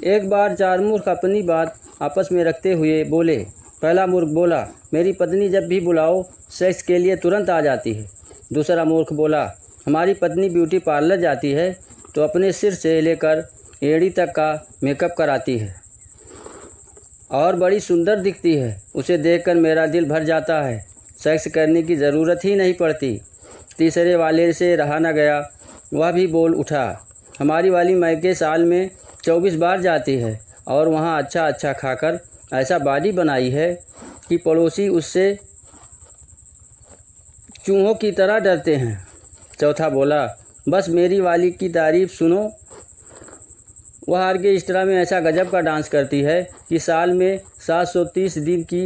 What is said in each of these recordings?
एक बार चार मूर्ख अपनी बात आपस में रखते हुए बोले। पहला मूर्ख बोला, मेरी पत्नी जब भी बुलाओ सेक्स के लिए तुरंत आ जाती है। दूसरा मूर्ख बोला, हमारी पत्नी ब्यूटी पार्लर जाती है तो अपने सिर से लेकर एड़ी तक का मेकअप कराती है और बड़ी सुंदर दिखती है। उसे देखकर मेरा दिल भर जाता है, सेक्स करने की ज़रूरत ही नहीं पड़ती। तीसरे वाले से रहा न गया, वह भी बोल उठा, हमारी वाली मायके साल में 24 बार जाती है और वहाँ अच्छा अच्छा खाकर ऐसा बॉडी बनाई है कि पड़ोसी उससे चूहों की तरह डरते हैं। चौथा बोला, बस मेरी वाली की तारीफ़ सुनो, वह आर्केस्ट्रा में ऐसा गजब का डांस करती है कि साल में 730 दिन की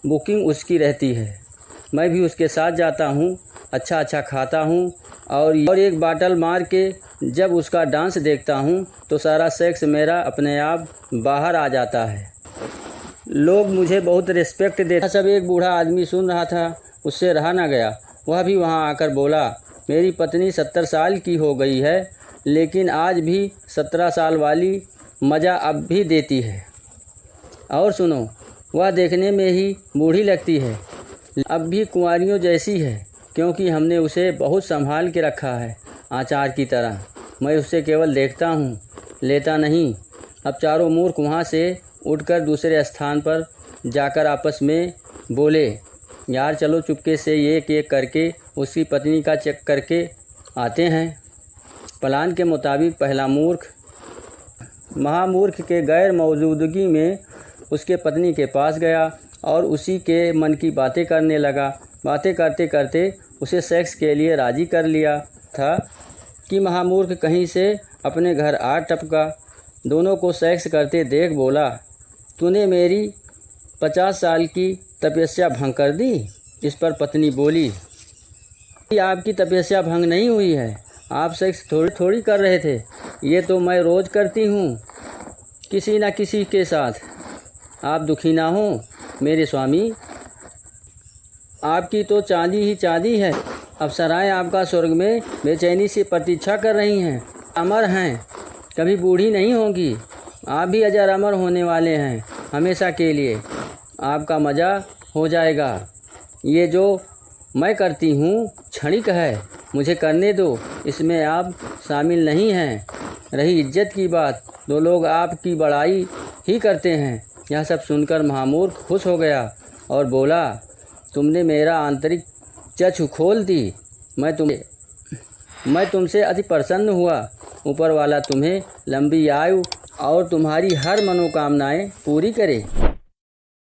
बुकिंग उसकी रहती है। मैं भी उसके साथ जाता हूँ, अच्छा अच्छा खाता हूँ और एक बाटल मार के जब उसका डांस देखता हूँ तो सारा सेक्स मेरा अपने आप बाहर आ जाता है। लोग मुझे बहुत रिस्पेक्ट देते। सब एक बूढ़ा आदमी सुन रहा था, उससे रहा ना गया। वह भी वहाँ आकर बोला, मेरी पत्नी 70 साल की हो गई है लेकिन आज भी 17 साल वाली मज़ा अब भी देती है। और सुनो, वह देखने में ही बूढ़ी लगती है, अब भी कुंवारियों जैसी है क्योंकि हमने उसे बहुत संभाल के रखा है, आचार की तरह। मैं उससे केवल देखता हूँ, लेता नहीं। अब चारों मूर्ख वहाँ से उठकर दूसरे स्थान पर जाकर आपस में बोले, यार चलो चुपके से एक एक करके उसकी पत्नी का चेक करके आते हैं। प्लान के मुताबिक पहला मूर्ख महामूर्ख के गैर मौजूदगी में उसके पत्नी के पास गया और उसी के मन की बातें करने लगा। बातें करते करते उसे सेक्स के लिए राज़ी कर लिया था कि महामूर्ख कहीं से अपने घर आ टपका। दोनों को सेक्स करते देख बोला, तूने मेरी 50 साल की तपस्या भंग कर दी। इस पर पत्नी बोली, आपकी तपस्या भंग नहीं हुई है, आप सेक्स थोड़ी कर रहे थे, ये तो मैं रोज़ करती हूँ किसी न किसी के साथ। आप दुखी ना हो मेरे स्वामी, आपकी तो चांदी ही चांदी है। अप्सराएं आपका स्वर्ग में बेचैनी से प्रतीक्षा कर रही हैं, अमर हैं, कभी बूढ़ी नहीं होंगी। आप भी अजर अमर होने वाले हैं हमेशा के लिए। आपका मज़ा हो जाएगा। ये जो मैं करती हूँ क्षणिक है, मुझे करने दो, इसमें आप शामिल नहीं हैं। रही इज्जत की बात, दो लोग आपकी बड़ाई ही करते हैं। यह सब सुनकर महामूर्ख खुश हो गया और बोला, तुमने मेरा आंतरिक चक्षु खोल दी। मैं तुमसे अति प्रसन्न हुआ। ऊपर वाला तुम्हें लंबी आयु और तुम्हारी हर मनोकामनाएं पूरी करे।